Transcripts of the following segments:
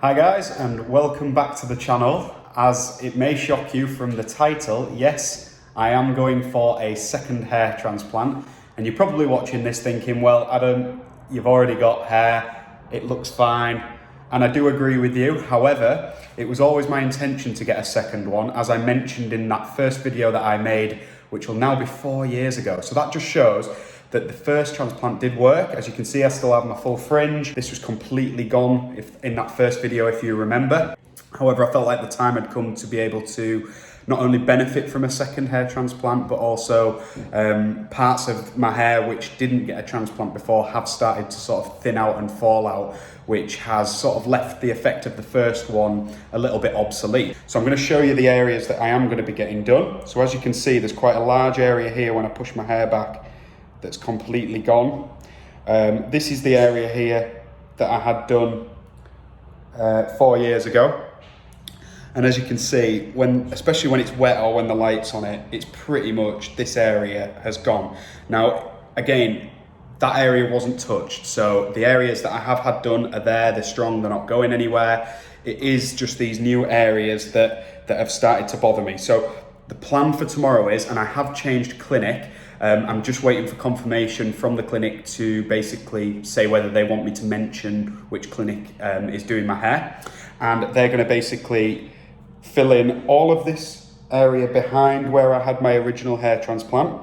Hi guys, and welcome back to the channel. As it may shock you from the title, yes, I am going for a second hair transplant. And you're probably watching this thinking, well, Adam, you've already got hair, it looks fine. And I do agree with you. However, it was always my intention to get a second one, as I mentioned in that first video that I made, which will now be 4 years ago. So that just shows that the first transplant did work. As you can see, I still have my full fringe. This was completely gone in that first video, if you remember. However, I felt like the time had come to be able to not only benefit from a second hair transplant, but also parts of my hair which didn't get a transplant before have started to sort of thin out and fall out, which has sort of left the effect of the first one a little bit obsolete. So I'm going to show you the areas that I am going to be getting done. So as you can see, there's quite a large area here when I push my hair back that's completely gone. This is the area here that I had done 4 years ago. And as you can see, especially when it's wet or when the light's on it, it's pretty much, this area has gone. Now, again, that area wasn't touched. So the areas that I have had done are there, they're strong, they're not going anywhere. It is just these new areas that have started to bother me. So the plan for tomorrow is, and I have changed clinic, I'm just waiting for confirmation from the clinic to basically say whether they want me to mention which clinic is doing my hair. And they're going to basically fill in all of this area behind where I had my original hair transplant.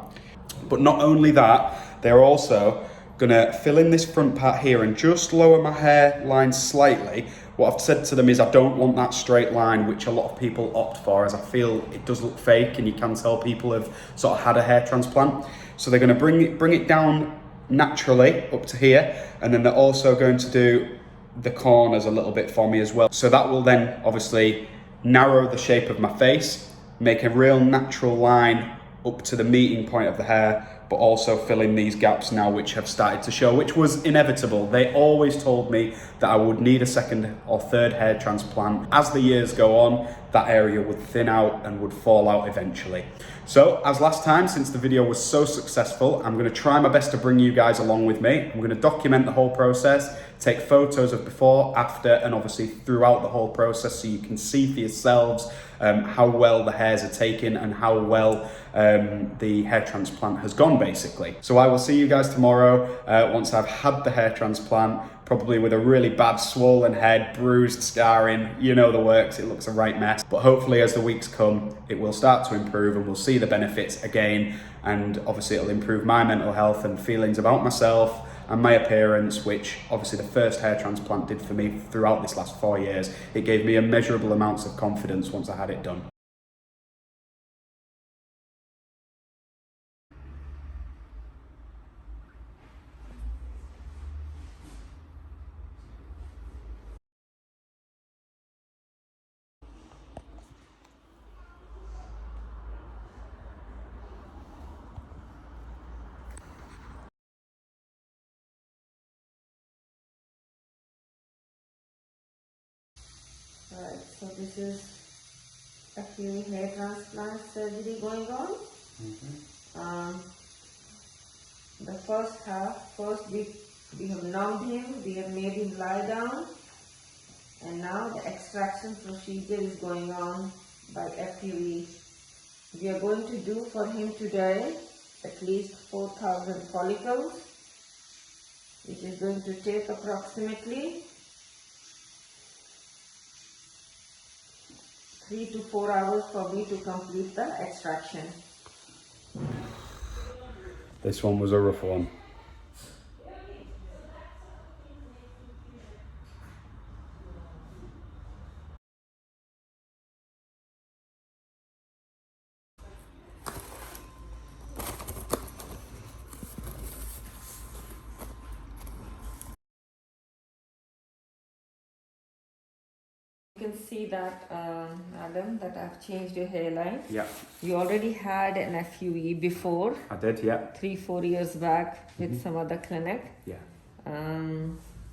But not only that, they're also going to fill in this front part here and just lower my hairline slightly. What I've said to them is I don't want that straight line, which a lot of people opt for, as I feel it does look fake and you can tell people have sort of had a hair transplant. So they're going to bring it down naturally up to here, and then they're also going to do the corners a little bit for me as well. So that will then obviously narrow the shape of my face, make a real natural line up to the meeting point of the hair, but also fill in these gaps now which have started to show, which was inevitable. They always told me that I would need a second or third hair transplant. As the years go on, that area would thin out and would fall out eventually. So as last time, since the video was so successful, I'm going to try my best to bring you guys along with me. I'm going to document the whole process, take photos of before, after, and obviously throughout the whole process, so you can see for yourselves how well the hairs are taken and how well the hair transplant has gone, basically. So I will see you guys tomorrow once I've had the hair transplant, probably with a really bad swollen head, bruised, scarring, you know the works, it looks a right mess. But hopefully as the weeks come, it will start to improve and we'll see the benefits again. And obviously it'll improve my mental health and feelings about myself and my appearance, which obviously the first hair transplant did for me throughout this last 4 years. It gave me immeasurable amounts of confidence once I had it done. Right, so this is a FUE hair transplant surgery going on. The first half, first we have numbed him, we have made him lie down, and now the extraction procedure is going on by FUE. We are going to do for him today at least 4,000 follicles, which is going to take approximately 3 to 4 hours for me to complete the extraction. This one was a rough one. You can see that, Adam, that I've changed your hairline. Yeah. You already had an FUE before. I did, yeah. 3-4 years back with some other clinic. Yeah.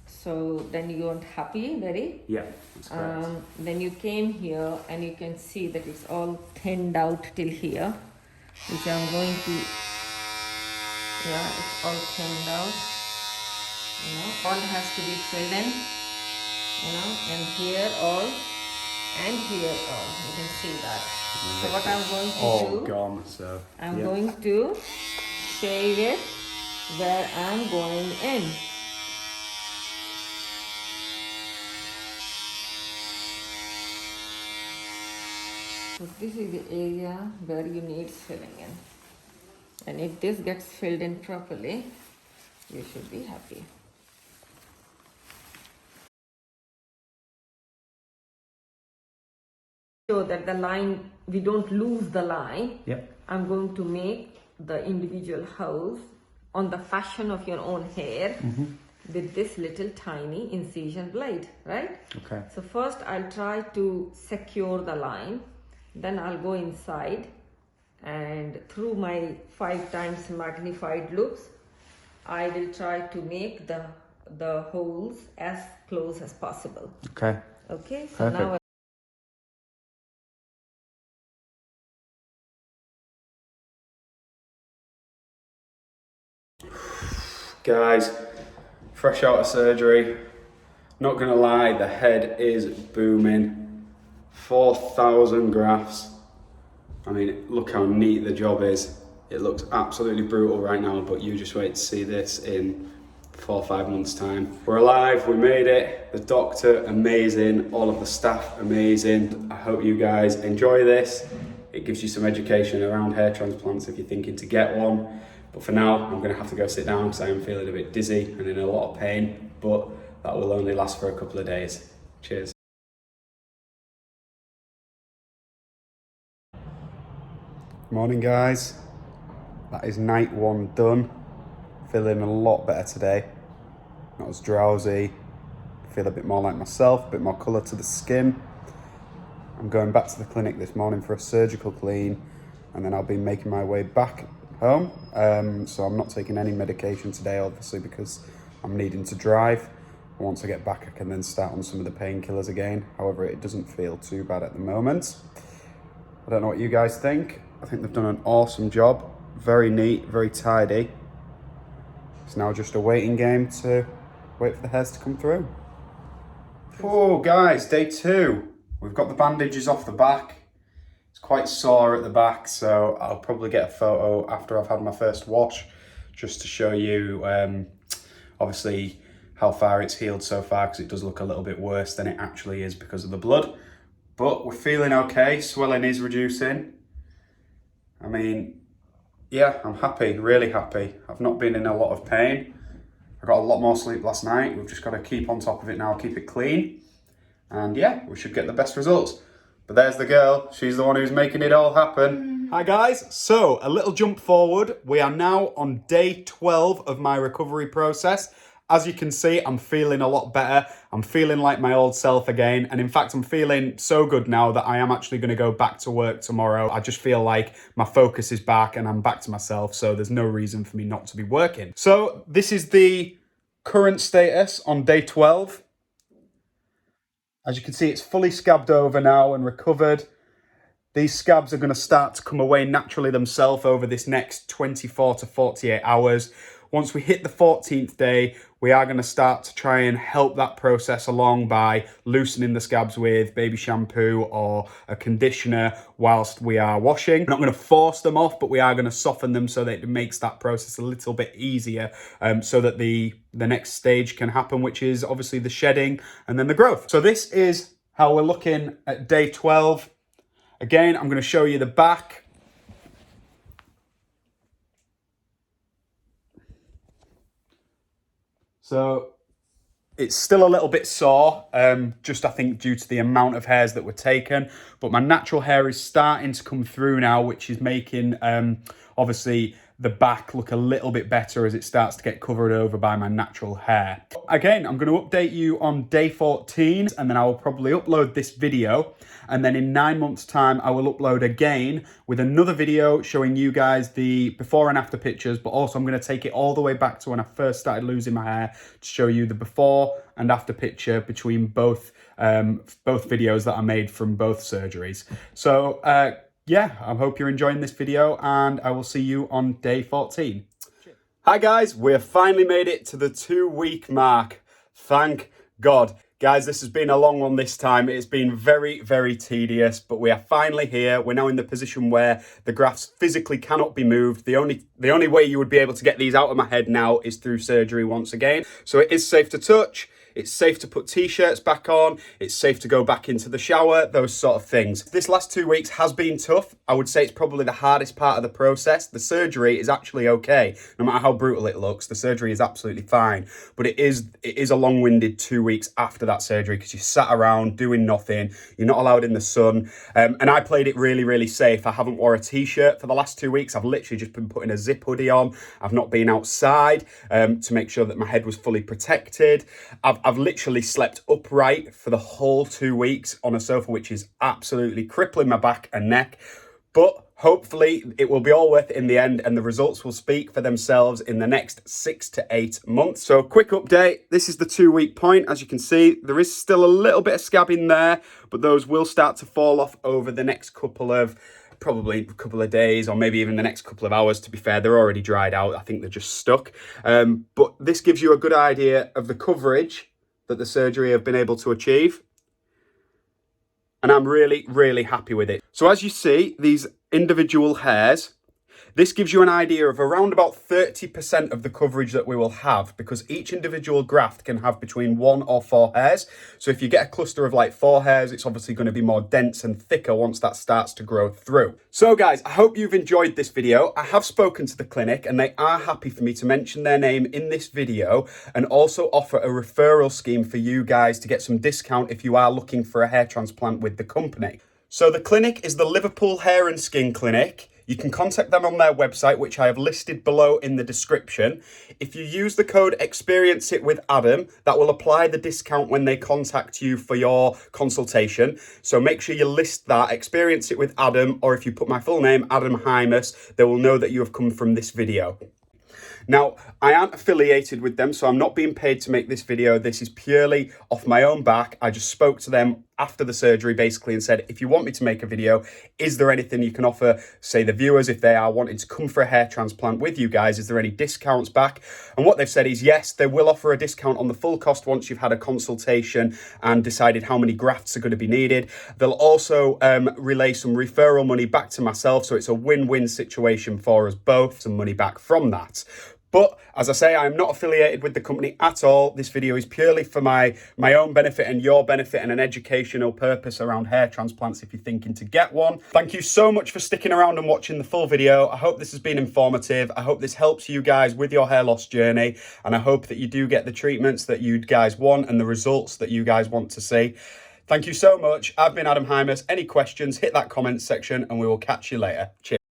So then you weren't happy, very. Yeah, that's correct. Then you came here and you can see that it's all thinned out till here, which I'm going to, yeah, it's all thinned out. You know, all has to be filled in. and here all, and here all. You can see that. So what I'm going to all do, gone. So I'm going to shave it where I'm going in. So this is the area where you need filling in. And if this gets filled in properly, you should be happy. So that the line, we don't lose the line. Yep. I'm going to make the individual holes on the fashion of your own hair with this little tiny incision blade, right? Okay. So first I'll try to secure the line, then I'll go inside and through my 5 times magnified loops, I will try to make the holes as close as possible. Okay. Okay, so Perfect. now Guys, fresh out of surgery. Not gonna lie, the head is booming. 4,000 grafts. I mean, look how neat the job is. It looks absolutely brutal right now, but you just wait to see this in 4 or 5 months' time. We're alive, we made it. The doctor, amazing. All of the staff, amazing. I hope you guys enjoy this. It gives you some education around hair transplants if you're thinking to get one. But for now, I'm gonna have to go sit down because I am feeling a bit dizzy and in a lot of pain, but that will only last for a couple of days. Cheers. Morning, guys. That is night 1 done. Feeling a lot better today. Not as drowsy. Feel a bit more like myself, a bit more colour to the skin. I'm going back to the clinic this morning for a surgical clean, and then I'll be making my way back home. So I'm not taking any medication today, obviously, because I'm needing to drive. Once I get back, I can then start on some of the painkillers again. However, it doesn't feel too bad at the moment. I don't know what you guys think. I think they've done an awesome job. Very neat, very tidy. It's now just a waiting game to wait for the hairs to come through. Oh, guys, day 2. We've got the bandages off the back. It's quite sore at the back, so I'll probably get a photo after I've had my first wash, just to show you, obviously, how far it's healed so far, because it does look a little bit worse than it actually is because of the blood. But we're feeling okay. Swelling is reducing. I mean, yeah, I'm happy, really happy. I've not been in a lot of pain. I got a lot more sleep last night. We've just got to keep on top of it now, keep it clean. And yeah, we should get the best results. But there's the girl. She's the one who's making it all happen. Hi guys. So a little jump forward. We are now on day 12 of my recovery process. As you can see, I'm feeling a lot better. I'm feeling like my old self again. And in fact, I'm feeling so good now that I am actually going to go back to work tomorrow. I just feel like my focus is back and I'm back to myself. So there's no reason for me not to be working. So this is the current status on day 12. As you can see, it's fully scabbed over now and recovered. These scabs are going to start to come away naturally themselves over this next 24 to 48 hours. Once we hit the 14th day, we are going to start to try and help that process along by loosening the scabs with baby shampoo or a conditioner whilst we are washing. We're not going to force them off, but we are going to soften them so that it makes that process a little bit easier, so that the next stage can happen, which is obviously the shedding and then the growth. So this is how we're looking at day 12. Again, I'm going to show you the back. So it's still a little bit sore, just I think due to the amount of hairs that were taken, but my natural hair is starting to come through now, which is making obviously the back look a little bit better as it starts to get covered over by my natural hair. Again, I'm going to update you on day 14, and then I will probably upload this video, and then in 9 months' time I will upload again with another video showing you guys the before and after pictures, but also I'm going to take it all the way back to when I first started losing my hair to show you the before and after picture between both videos that I made from both surgeries. So yeah, I hope you're enjoying this video, and I will see you on day 14. Hi guys, we have finally made it to the 2-week mark. Thank God. Guys, this has been a long one this time. It's been very, very tedious, but we are finally here. We're now in the position where the grafts physically cannot be moved. The only way you would be able to get these out of my head now is through surgery once again. So it is safe to touch. It's safe to put t-shirts back on. It's safe to go back into the shower, those sort of things. This last 2 weeks has been tough. I would say it's probably the hardest part of the process. The surgery is actually okay. No matter how brutal it looks, the surgery is absolutely fine. But it is a long-winded 2 weeks after that surgery because you sat around doing nothing. You're not allowed in the sun. And I played it really, really safe. I haven't wore a t-shirt for the last 2 weeks. I've literally just been putting a zip hoodie on. I've not been outside to make sure that my head was fully protected. I've literally slept upright for the whole 2 weeks on a sofa, which is absolutely crippling my back and neck. But hopefully it will be all worth it in the end and the results will speak for themselves in the next 6 to 8 months. So quick update, this is the 2 week point. As you can see, there is still a little bit of scabbing there, but those will start to fall off over the next probably a couple of days or maybe even the next couple of hours. To be fair, they're already dried out. I think they're just stuck. But this gives you a good idea of the coverage that the surgery have been able to achieve. And I'm really, really happy with it. So as you see, these individual hairs, this gives you an idea of around about 30% of the coverage that we will have because each individual graft can have between 1 or 4 hairs. So if you get a cluster of like 4 hairs, it's obviously going to be more dense and thicker once that starts to grow through. So guys, I hope you've enjoyed this video. I have spoken to the clinic and they are happy for me to mention their name in this video and also offer a referral scheme for you guys to get some discount if you are looking for a hair transplant with the company. So the clinic is the Liverpool Hair and Skin Clinic. You can contact them on their website, which I have listed below in the description. If you use the code EXPERIENCEIT-WITH-ADAM, that will apply the discount when they contact you for your consultation. So make sure you list that, Experience It with Adam, or if you put my full name, Adam Hymas, they will know that you have come from this video. Now, I aren't affiliated with them, so I'm not being paid to make this video. This is purely off my own back. I just spoke to them after the surgery basically and said, if you want me to make a video, is there anything you can offer, say the viewers, if they are wanting to come for a hair transplant with you guys, is there any discounts back? And what they've said is yes, they will offer a discount on the full cost once you've had a consultation and decided how many grafts are going to be needed. They'll also relay some referral money back to myself, so it's a win-win situation for us both, some money back from that. But as I say, I'm not affiliated with the company at all. This video is purely for my own benefit and your benefit and an educational purpose around hair transplants if you're thinking to get one. Thank you so much for sticking around and watching the full video. I hope this has been informative. I hope this helps you guys with your hair loss journey. And I hope that you do get the treatments that you guys want and the results that you guys want to see. Thank you so much. I've been Adam Hymas. Any questions, hit that comment section and we will catch you later. Cheers.